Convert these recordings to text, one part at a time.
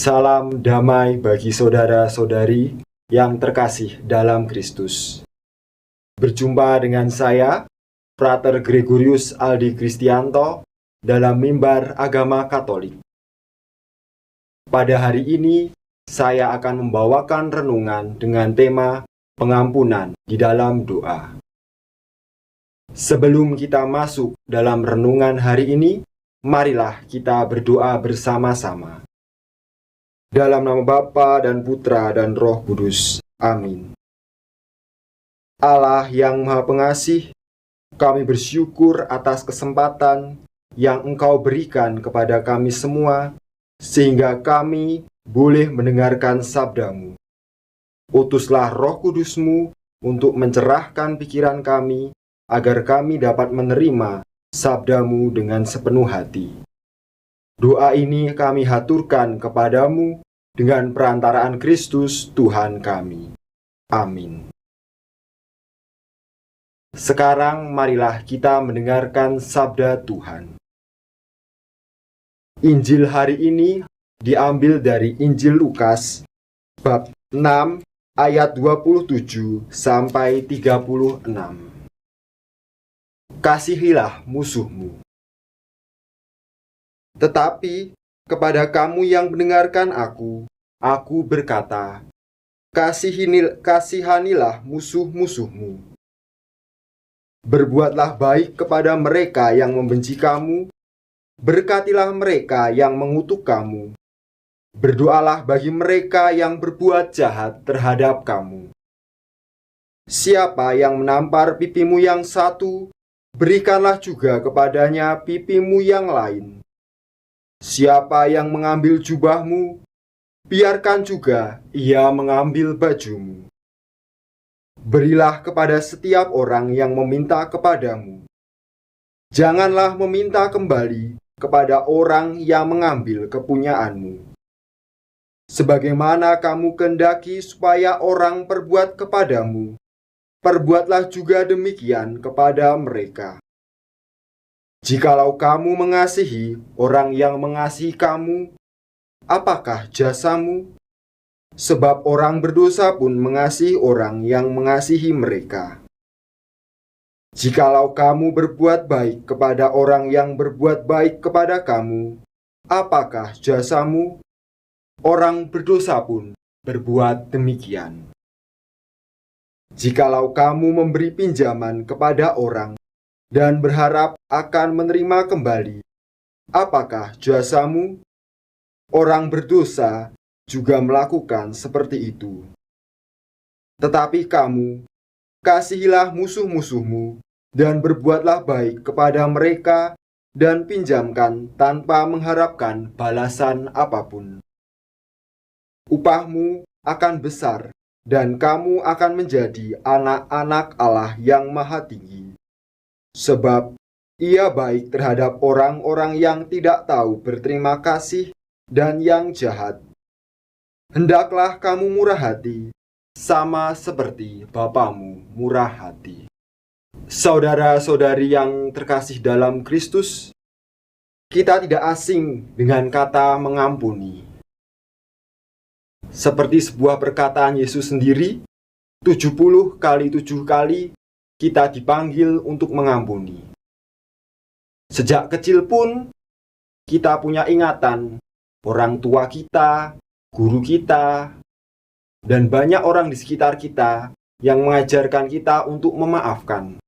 Salam damai bagi saudara-saudari yang terkasih dalam Kristus. Berjumpa dengan saya, Frater Gregorius Aldi Kristianto, dalam Mimbar Agama Katolik. Pada hari ini, saya akan membawakan renungan dengan tema pengampunan di dalam doa. Sebelum kita masuk dalam renungan hari ini, marilah kita berdoa bersama-sama. Dalam nama Bapa dan Putra dan Roh Kudus. Amin. Allah yang Maha Pengasih, kami bersyukur atas kesempatan yang Engkau berikan kepada kami semua, sehingga kami boleh mendengarkan sabda-Mu. Utuslah Roh Kudus-Mu untuk mencerahkan pikiran kami, agar kami dapat menerima sabda-Mu dengan sepenuh hati. Doa ini kami haturkan kepadamu dengan perantaraan Kristus Tuhan kami. Amin. Sekarang marilah kita mendengarkan sabda Tuhan. Injil hari ini diambil dari Injil Lukas, bab 6, ayat 27 sampai 36. Kasihilah musuhmu. Tetapi kepada kamu yang mendengarkan aku berkata, kasihanilah musuh-musuhmu. Berbuatlah baik kepada mereka yang membenci kamu, berkatilah mereka yang mengutuk kamu, berdoalah bagi mereka yang berbuat jahat terhadap kamu. Siapa yang menampar pipimu yang satu, berikanlah juga kepadanya pipimu yang lain. Siapa yang mengambil jubahmu, biarkan juga ia mengambil bajumu. Berilah kepada setiap orang yang meminta kepadamu. Janganlah meminta kembali kepada orang yang mengambil kepunyaanmu. Sebagaimana kamu kehendaki supaya orang perbuat kepadamu, perbuatlah juga demikian kepada mereka. Jikalau kamu mengasihi orang yang mengasihi kamu, apakah jasamu? Sebab orang berdosa pun mengasihi orang yang mengasihi mereka. Jikalau kamu berbuat baik kepada orang yang berbuat baik kepada kamu, apakah jasamu? Orang berdosa pun berbuat demikian. Jikalau kamu memberi pinjaman kepada orang dan berharap akan menerima kembali, apakah jasamu? Orang berdosa juga melakukan seperti itu. Tetapi kamu, kasihilah musuh-musuhmu, dan berbuatlah baik kepada mereka, dan pinjamkan tanpa mengharapkan balasan apapun. Upahmu akan besar, dan kamu akan menjadi anak-anak Allah yang Maha Tinggi. Sebab ia baik terhadap orang-orang yang tidak tahu berterima kasih dan yang jahat. Hendaklah kamu murah hati, sama seperti Bapamu murah hati. Saudara-saudari yang terkasih dalam Kristus, kita tidak asing dengan kata mengampuni. Seperti sebuah perkataan Yesus sendiri, 70 kali 7 kali kita dipanggil untuk mengampuni. Sejak kecil pun kita punya ingatan, orang tua kita, guru kita, dan banyak orang di sekitar kita yang mengajarkan kita untuk memaafkan.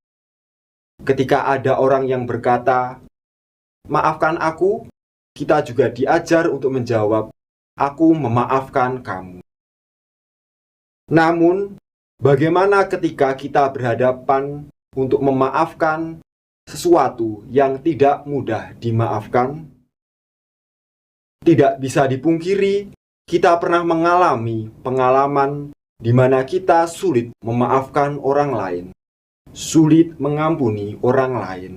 Ketika ada orang yang berkata, "Maafkan aku," kita juga diajar untuk menjawab, "Aku memaafkan kamu." Namun, bagaimana ketika kita berhadapan untuk memaafkan sesuatu yang tidak mudah dimaafkan? Tidak bisa dipungkiri, kita pernah mengalami pengalaman di mana kita sulit memaafkan orang lain, sulit mengampuni orang lain.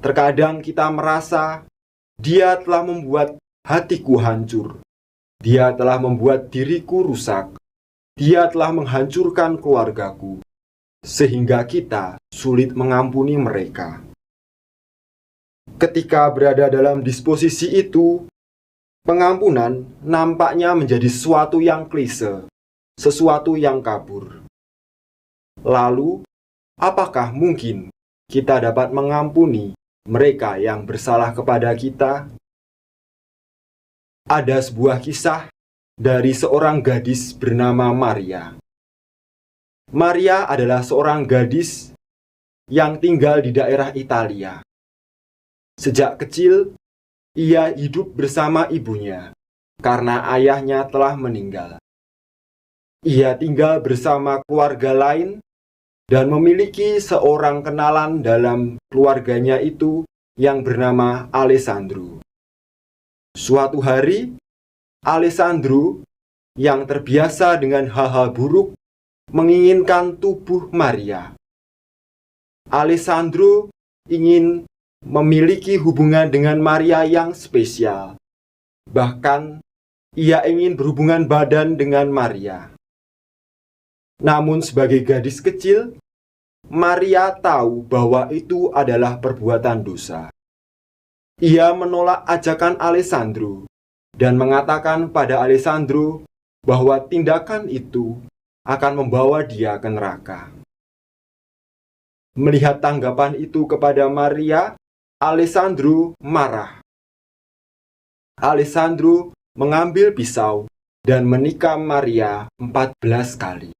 Terkadang kita merasa, dia telah membuat hatiku hancur, dia telah membuat diriku rusak, dia telah menghancurkan keluargaku, sehingga kita sulit mengampuni mereka. Ketika berada dalam disposisi itu, Pengampunan nampaknya menjadi sesuatu yang klise, sesuatu yang kabur. Lalu, apakah mungkin kita dapat mengampuni mereka yang bersalah kepada kita? Ada sebuah kisah dari seorang gadis bernama Maria. Maria adalah seorang gadis yang tinggal di daerah Italia. Sejak kecil, ia hidup bersama ibunya karena ayahnya telah meninggal. Ia tinggal bersama keluarga lain dan memiliki seorang kenalan dalam keluarganya itu yang bernama Alessandro. Suatu hari, Alessandro yang terbiasa dengan hal-hal buruk menginginkan tubuh Maria. Alessandro ingin memiliki hubungan dengan Maria yang spesial. Bahkan, ia ingin berhubungan badan dengan Maria. Namun sebagai gadis kecil, Maria tahu bahwa itu adalah perbuatan dosa. Ia menolak ajakan Alessandro dan mengatakan pada Alessandro bahwa tindakan itu akan membawa dia ke neraka. Melihat tanggapan itu kepada Maria, Alessandro marah. Alessandro mengambil pisau dan menikam Maria 14 kali.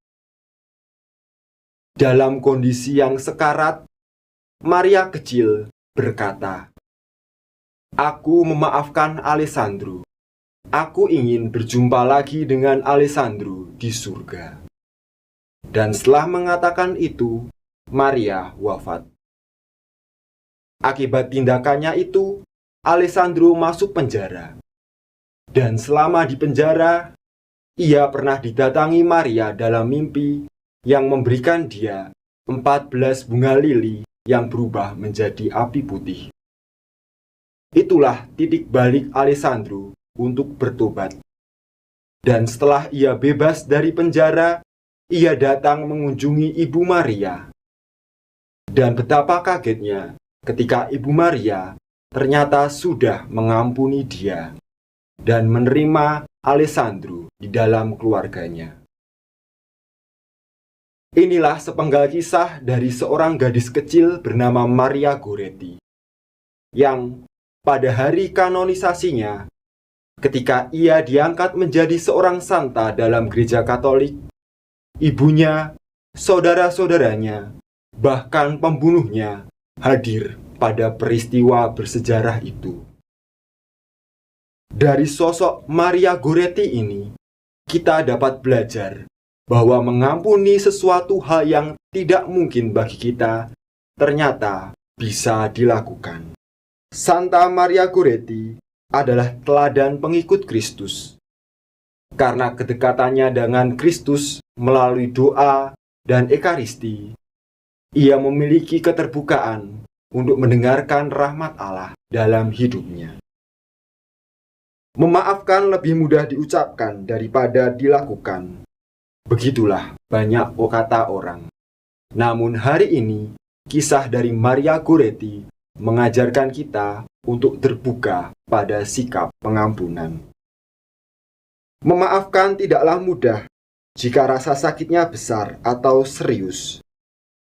Dalam kondisi yang sekarat, Maria kecil berkata, "Aku memaafkan Alessandro. Aku ingin berjumpa lagi dengan Alessandro di surga." Dan setelah mengatakan itu, Maria wafat. Akibat tindakannya itu, Alessandro masuk penjara. Dan selama di penjara, ia pernah didatangi Maria dalam mimpi yang memberikan dia 14 bunga lili yang berubah menjadi api putih. Itulah titik balik Alessandro untuk bertobat. Dan setelah ia bebas dari penjara, ia datang mengunjungi Ibu Maria. Dan betapa kagetnya ketika Ibu Maria ternyata sudah mengampuni dia dan menerima Alessandro di dalam keluarganya. Inilah sepenggal kisah dari seorang gadis kecil bernama Maria Goretti, yang pada hari kanonisasinya, ketika ia diangkat menjadi seorang santa dalam gereja Katolik, ibunya, saudara-saudaranya, bahkan pembunuhnya hadir pada peristiwa bersejarah itu. Dari sosok Maria Goretti ini, kita dapat belajar bahwa mengampuni sesuatu hal yang tidak mungkin bagi kita ternyata bisa dilakukan. Santa Maria Goretti adalah teladan pengikut Kristus. Karena kedekatannya dengan Kristus melalui doa dan ekaristi, ia memiliki keterbukaan untuk mendengarkan rahmat Allah dalam hidupnya. Memaafkan lebih mudah diucapkan daripada dilakukan. Begitulah banyak kata orang. Namun hari ini, kisah dari Maria Goretti mengajarkan kita untuk terbuka pada sikap pengampunan. Memaafkan tidaklah mudah jika rasa sakitnya besar atau serius.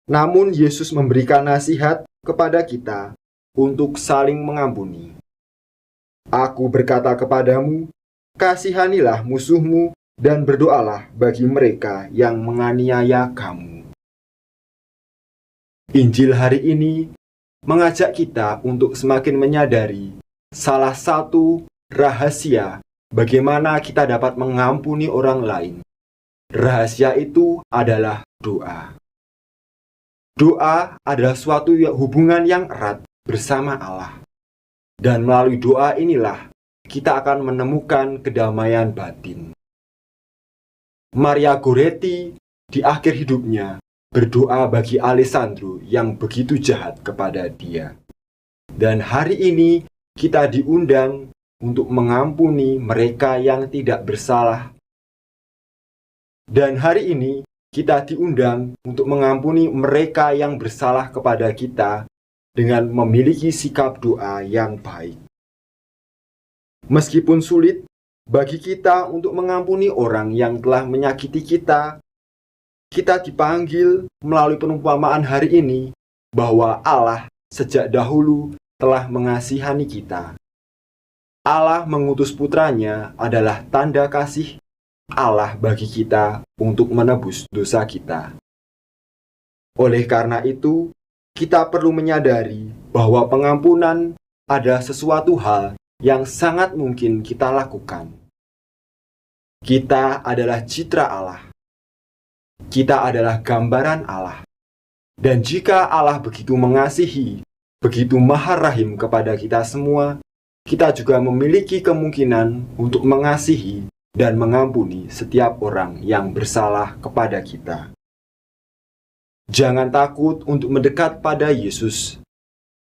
Namun Yesus memberikan nasihat kepada kita untuk saling mengampuni. Aku berkata kepadamu, kasihanilah musuhmu dan berdoalah bagi mereka yang menganiaya kamu. Injil hari ini mengajak kita untuk semakin menyadari salah satu rahasia bagaimana kita dapat mengampuni orang lain. Rahasia itu adalah doa. Doa adalah suatu hubungan yang erat bersama Allah. Dan melalui doa inilah kita akan menemukan kedamaian batin. Maria Goretti di akhir hidupnya berdoa bagi Alessandro yang begitu jahat kepada dia. Dan hari ini kita diundang untuk mengampuni mereka yang tidak bersalah. Dan hari ini kita diundang untuk mengampuni mereka yang bersalah kepada kita dengan memiliki sikap doa yang baik. Meskipun sulit bagi kita untuk mengampuni orang yang telah menyakiti kita, kita dipanggil melalui perumpamaan hari ini bahwa Allah sejak dahulu telah mengasihani kita. Allah mengutus putranya adalah tanda kasih Allah bagi kita untuk menebus dosa kita. Oleh karena itu, kita perlu menyadari bahwa pengampunan adalah sesuatu hal yang sangat mungkin kita lakukan. Kita adalah citra Allah. Kita adalah gambaran Allah. Dan jika Allah begitu mengasihi, begitu maha rahim kepada kita semua, kita juga memiliki kemungkinan untuk mengasihi dan mengampuni setiap orang yang bersalah kepada kita. Jangan takut untuk mendekat pada Yesus.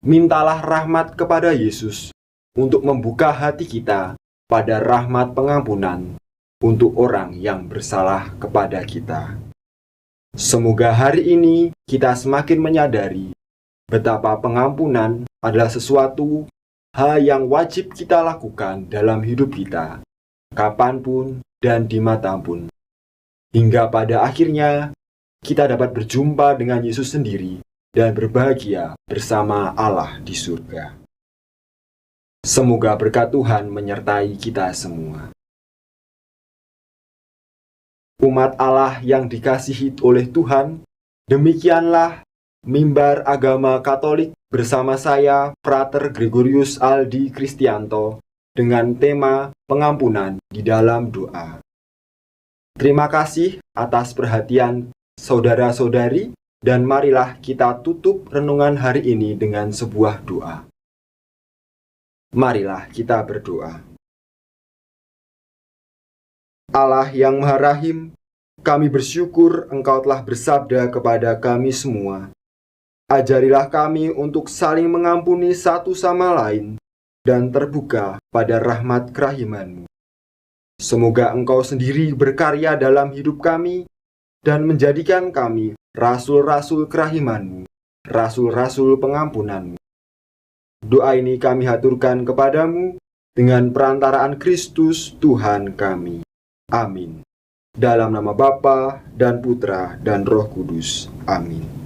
Mintalah rahmat kepada Yesus untuk membuka hati kita pada rahmat pengampunan untuk orang yang bersalah kepada kita. Semoga hari ini kita semakin menyadari betapa pengampunan adalah sesuatu hal yang wajib kita lakukan dalam hidup kita, kapanpun dan dimanapun. Hingga pada akhirnya, kita dapat berjumpa dengan Yesus sendiri dan berbahagia bersama Allah di surga. Semoga berkat Tuhan menyertai kita semua. Umat Allah yang dikasihi oleh Tuhan, demikianlah Mimbar Agama Katolik bersama saya, Frater Gregorius Aldi Kristianto, dengan tema pengampunan di dalam doa. Terima kasih atas perhatian saudara-saudari, dan marilah kita tutup renungan hari ini dengan sebuah doa. Marilah kita berdoa. Allah yang Maha Rahim, kami bersyukur Engkau telah bersabda kepada kami semua. Ajarilah kami untuk saling mengampuni satu sama lain dan terbuka pada rahmat kerahiman-Mu. Semoga Engkau sendiri berkarya dalam hidup kami dan menjadikan kami rasul-rasul kerahiman-Mu, rasul-rasul pengampunan-Mu. Doa ini kami haturkan kepadamu dengan perantaraan Kristus Tuhan kami. Amin. Dalam nama Bapa dan Putra dan Roh Kudus. Amin.